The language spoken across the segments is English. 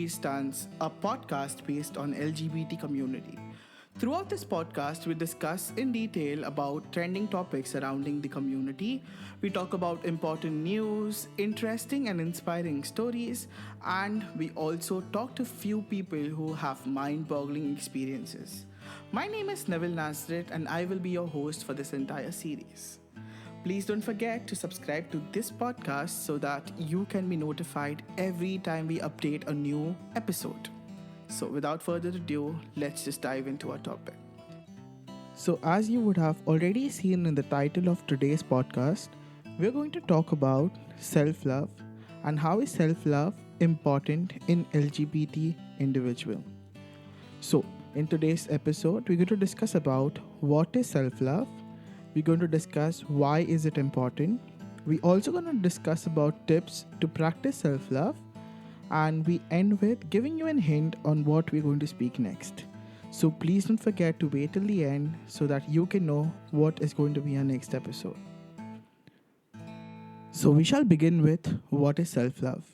Stance, a podcast based on LGBT community. Throughout this podcast, we discuss in detail about trending topics surrounding the community. We talk about important news, interesting and inspiring stories, and we also talk to few people who have mind-boggling experiences. My name is Neville Nazrit, and I will be your host for this entire series. Please don't forget to subscribe to this podcast so that you can be notified every time we update a new episode. So, without further ado, let's just dive into our topic. So, as you would have already seen in the title of today's podcast, we're going to talk about self love and how is self love important in LGBT individual. So, in today's episode, we're going to discuss about what is self love. We're going to discuss why is it important. We're also going to discuss about tips to practice self-love, and we end with giving you a hint on what we're going to speak next. So please don't forget to wait till the end so that you can know what is going to be our next episode. So we shall begin with what is self-love.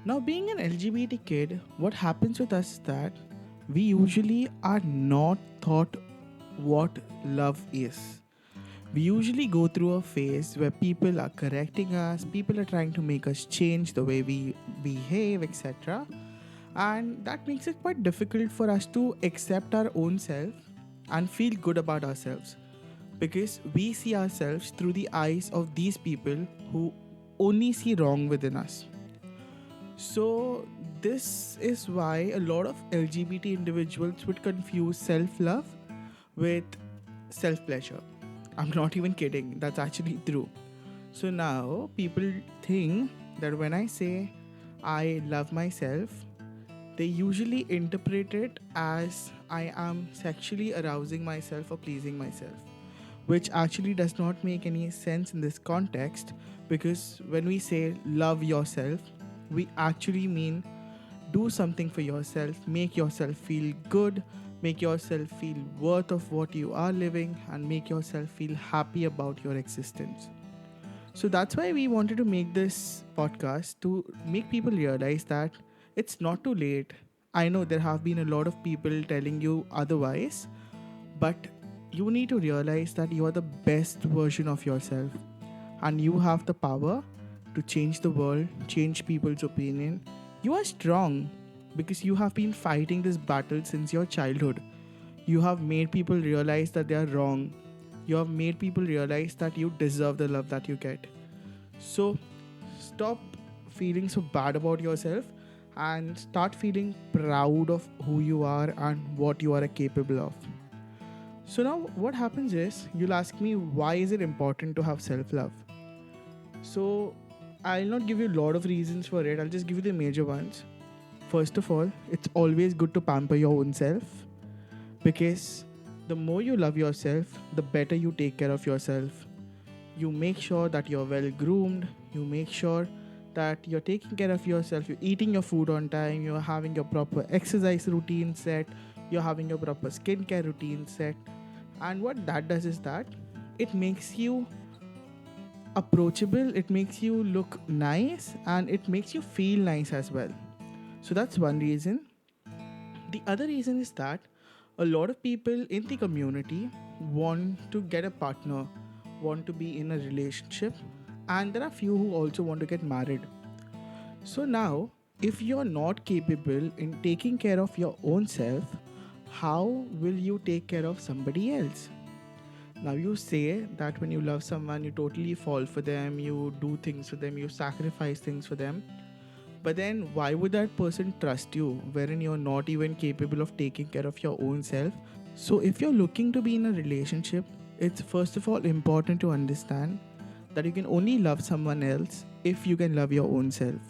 Now, being an LGBT kid, what happens with us is that we usually are not taught what love is. We usually go through a phase where people are correcting us, people are trying to make us change the way we behave, etc. And that makes it quite difficult for us to accept our own self and feel good about ourselves because we see ourselves through the eyes of these people who only see wrong within us. So, this is why a lot of LGBT individuals would confuse self love with self pleasure. I'm not even kidding, that's actually true. So now people think that when I say I love myself, they usually interpret it as I am sexually arousing myself or pleasing myself, which actually does not make any sense in this context because when we say love yourself, we actually mean do something for yourself, make yourself feel good, make yourself feel worth of what you are living, and make yourself feel happy about your existence. So that's why we wanted to make this podcast to make people realize that it's not too late. I know there have been a lot of people telling you otherwise, but you need to realize that you are the best version of yourself and you have the power to change the world, change people's opinion. You are strong because you have been fighting this battle since your childhood. You have made people realize that they are wrong. You have made people realize that you deserve the love that you get. So stop feeling so bad about yourself and start feeling proud of who you are and what you are capable of. So now what happens is you'll ask me why is it important to have self-love? So I'll not give you a lot of reasons for it. I'll just give you the major ones. First of all, it's always good to pamper your own self because the more you love yourself, the better you take care of yourself. You make sure that you're well groomed, you make sure that you're taking care of yourself, you're eating your food on time, you're having your proper exercise routine set, you're having your proper skincare routine set. And what that does is that it makes you approachable, it makes you look nice, and it makes you feel nice as well. So that's one reason. The other reason is that a lot of people in the community want to get a partner, want to be in a relationship, and there are few who also want to get married. So now, if you're not capable in taking care of your own self, how will you take care of somebody else? Now you say that when you love someone, you totally fall for them, you do things for them, you sacrifice things for them. But then why would that person trust you wherein you're not even capable of taking care of your own self? So if you're looking to be in a relationship, it's first of all important to understand that you can only love someone else if you can love your own self.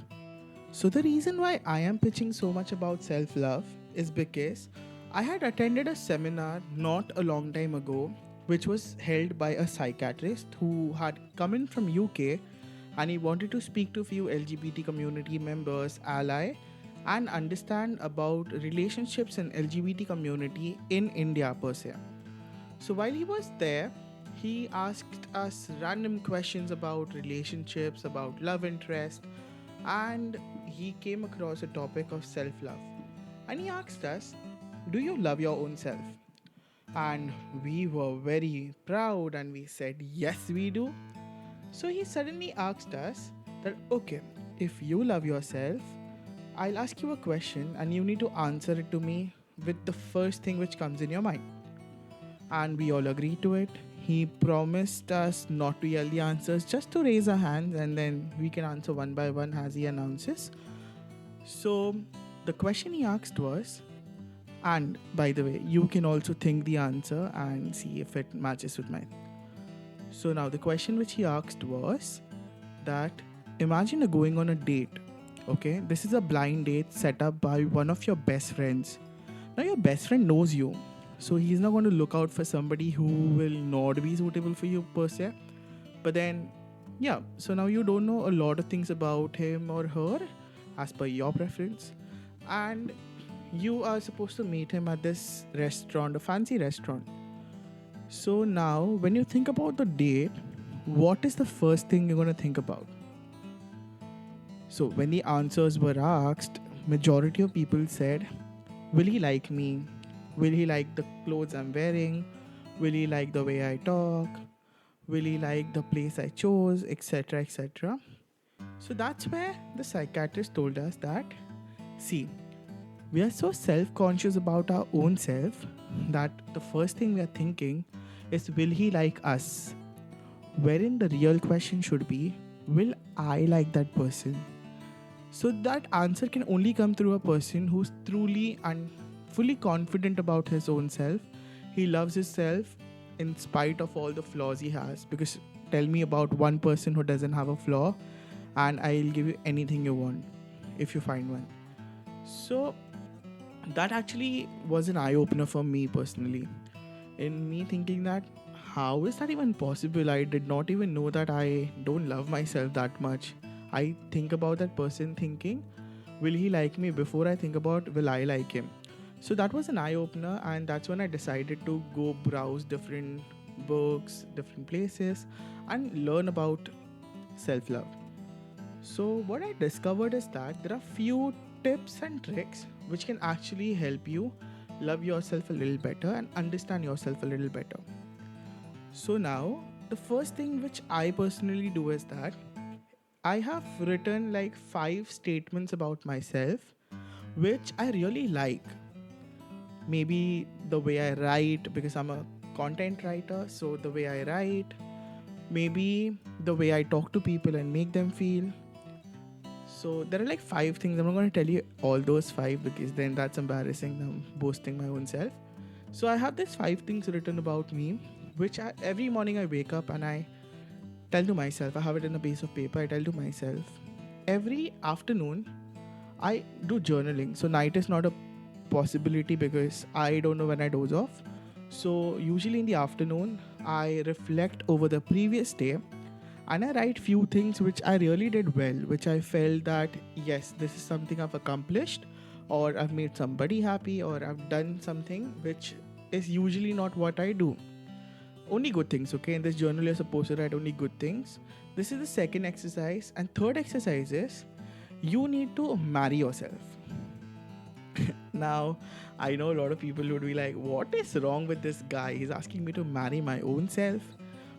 So the reason why I am pitching so much about self-love is because I had attended a seminar not a long time ago which was held by a psychiatrist who had come in from UK and he wanted to speak to few LGBT community members, ally, and understand about relationships in LGBT community in India per se. So while he was there, he asked us random questions about relationships, about love interest, and he came across a topic of self love. And he asked us, do you love your own self? And we were very proud and we said, yes, we do. So he suddenly asked us that, okay, if you love yourself, I'll ask you a question and you need to answer it to me with the first thing which comes in your mind. And we all agreed to it. He promised us not to yell the answers, just to raise our hands and then we can answer one by one as he announces. So the question he asked was, and by the way, you can also think the answer and see if it matches with mine. So now the question which he asked was that imagine going on a date. Okay, this is a blind date set up by one of your best friends. Now your best friend knows you, so he's not going to look out for somebody who will not be suitable for you per se. But then, yeah, so now you don't know a lot of things about him or her as per your preference, and you are supposed to meet him at this restaurant, a fancy restaurant. So now, when you think about the date, what is the first thing you're going to think about? So when the answers were asked, majority of people said, will he like me? Will he like the clothes I'm wearing? Will he like the way I talk? Will he like the place I chose, etc., etc.? So that's where the psychiatrist told us that, see, we are so self conscious about our own self that the first thing we are thinking is, will he like us? Wherein the real question should be, will I like that person? So that answer can only come through a person who's truly and fully confident about his own self. He loves himself in spite of all the flaws he has. Because tell me about one person who doesn't have a flaw, and I'll give you anything you want if you find one. So that actually was an eye opener for me personally. In me thinking that, how is that even possible? I did not even know that I don't love myself that much. I think about that person thinking, will he like me, before I think about, will I like him? So that was an eye opener, and that's when I decided to go browse different books, different places, and learn about self love. So what I discovered is that there are few tips and tricks which can actually help you love yourself a little better and understand yourself a little better. So now the first thing which I personally do is that I have written like 5 statements about myself which I really like. Maybe the way I write, because I'm a content writer, so the way I write, maybe the way I talk to people and make them feel. So there are like 5 things. I'm not going to tell you all those 5 because then that's embarrassing. I'm boasting my own self. So I have these 5 things written about me, which every morning I wake up and I tell to myself. I have it in a piece of paper. I tell to myself. Every afternoon, I do journaling. So night is not a possibility because I don't know when I doze off. So usually in the afternoon, I reflect over the previous day and I write few things which I really did well, which I felt that yes, this is something I've accomplished, or I've made somebody happy, or I've done something which is usually not what I do. Only good things, okay? In this journal, you're supposed to write only good things. This is the second exercise. And third exercise is you need to marry yourself. Now, I know a lot of people would be like, what is wrong with this guy? He's asking me to marry my own self.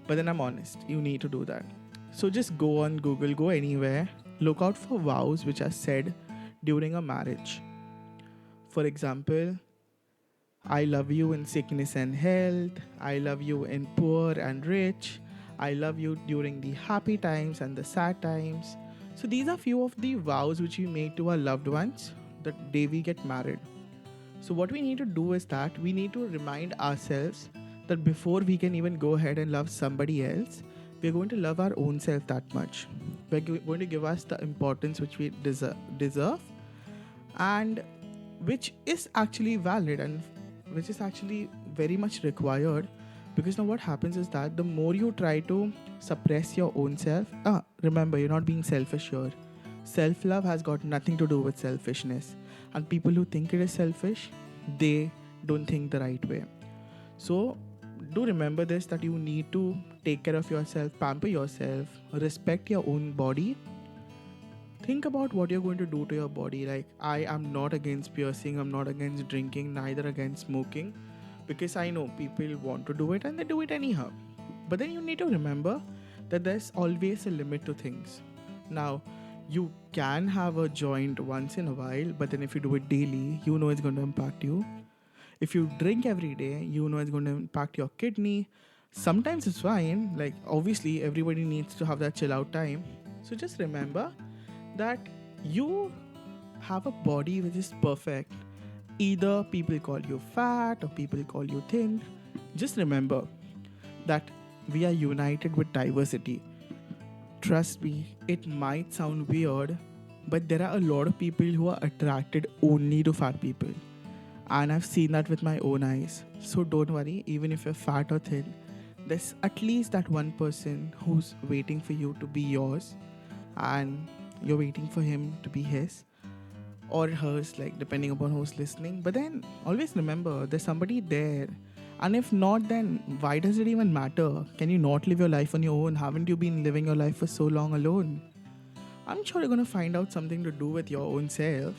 But then I'm honest, you need to do that. So just go on Google, go anywhere, look out for vows which are said during a marriage. For example, I love you in sickness and health. I love you in poor and rich. I love you during the happy times and the sad times. So these are few of the vows which we make to our loved ones the day we get married. So what we need to do is that we need to remind ourselves that before we can even go ahead and love somebody else, we're going to love our own self that much. We're going to give us the importance which we deserve, and which is actually valid and which is actually very much required. Because now what happens is that the more you try to suppress your own self, remember, you're not being selfish here. Self-love has got nothing to do with selfishness, and people who think it is selfish, they don't think the right way. So do remember this, that you need to take care of yourself, pamper yourself, respect your own body, think about what you're going to do to your body. Like, I am not against piercing, I'm not against drinking, neither against smoking, because I know people want to do it and they do it anyhow. But then you need to remember that there's always a limit to things. Now, you can have a joint once in a while, but then if you do it daily, you know it's going to impact you. If you drink every day, you know it's going to impact your kidney. Sometimes it's fine, like, obviously, everybody needs to have that chill out time. So just remember that you have a body which is perfect. Either people call you fat or people call you thin. Just remember that we are united with diversity. Trust me, it might sound weird, but there are a lot of people who are attracted only to fat people. And I've seen that with my own eyes. So don't worry, even if you're fat or thin, there's at least that one person who's waiting for you to be yours, and you're waiting for him to be his or hers, like depending upon who's listening. But then always remember there's somebody there. And if not, then why does it even matter? Can you not live your life on your own? Haven't you been living your life for so long alone? I'm sure you're gonna find out something to do with your own self.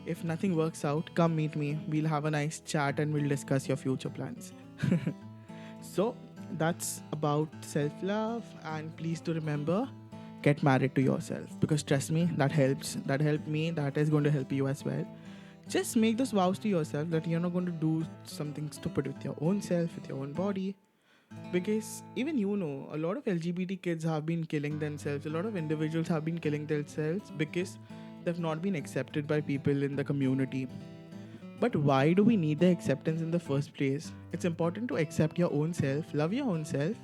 If nothing works out, come meet me. We'll have a nice chat and we'll discuss your future plans. So that's about self love. And please do remember, get married to yourself, because trust me, that helps. That helped me. That is going to help you as well. Just make those vows to yourself that you're not going to do something stupid with your own self, with your own body. Because even a lot of LGBT kids have been killing themselves. A lot of individuals have been killing themselves because they've not been accepted by people in the community. But why do we need the acceptance in the first place? It's important to accept your own self, love your own self,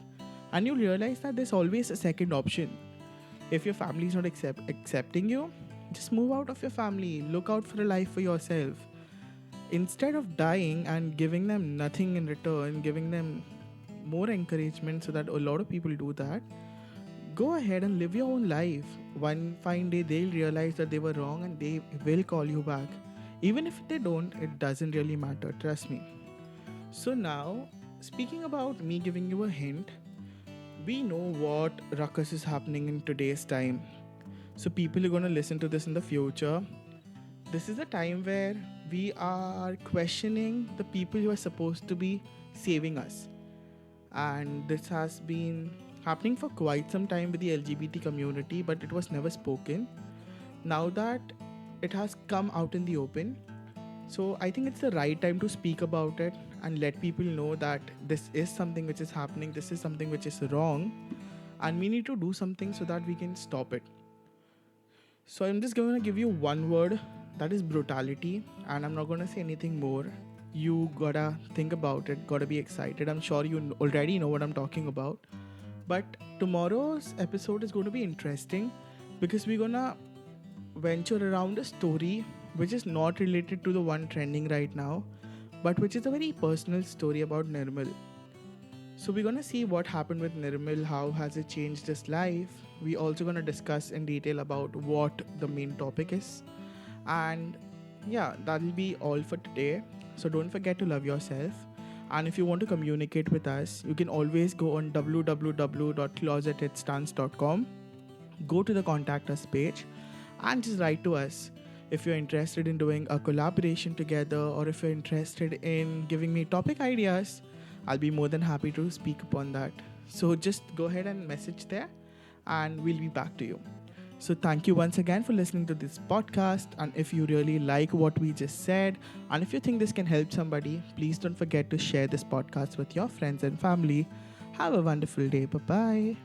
and you'll realize that there's always a second option. If your family is not accepting you, just move out of your family. Look out for a life for yourself. Instead of dying and giving them nothing in return, giving them more encouragement so that a lot of people do that, go ahead and live your own life. One fine day, they'll realize that they were wrong and they will call you back. Even if they don't, it doesn't really matter. Trust me. So now, speaking about me giving you a hint, we know what ruckus is happening in today's time. So people are going to listen to this in the future. This is a time where we are questioning the people who are supposed to be saving us. And this has been happening for quite some time with the LGBT community, but it was never spoken. Now that it has come out in the open, so I think it's the right time to speak about it and let people know that this is something which is happening, this is something which is wrong, and we need to do something so that we can stop it. So I'm just going to give you one word, that is brutality, and I'm not going to say anything more. You gotta think about it, gotta be excited. I'm sure you already know what I'm talking about. But tomorrow's episode is going to be interesting because we're gonna venture around a story which is not related to the one trending right now, but which is a very personal story about Nirmal. So we're gonna see what happened with Nirmal, how has it changed his life. We're also gonna discuss in detail about what the main topic is. And yeah, that'll be all for today. So don't forget to love yourself. And if you want to communicate with us, you can always go on www.closetedstance.com. Go to the contact us page and just write to us. If you're interested in doing a collaboration together, or if you're interested in giving me topic ideas, I'll be more than happy to speak upon that. So just go ahead and message there and we'll be back to you. So thank you once again for listening to this podcast. And if you really like what we just said, and if you think this can help somebody, please don't forget to share this podcast with your friends and family. Have a wonderful day. Bye-bye.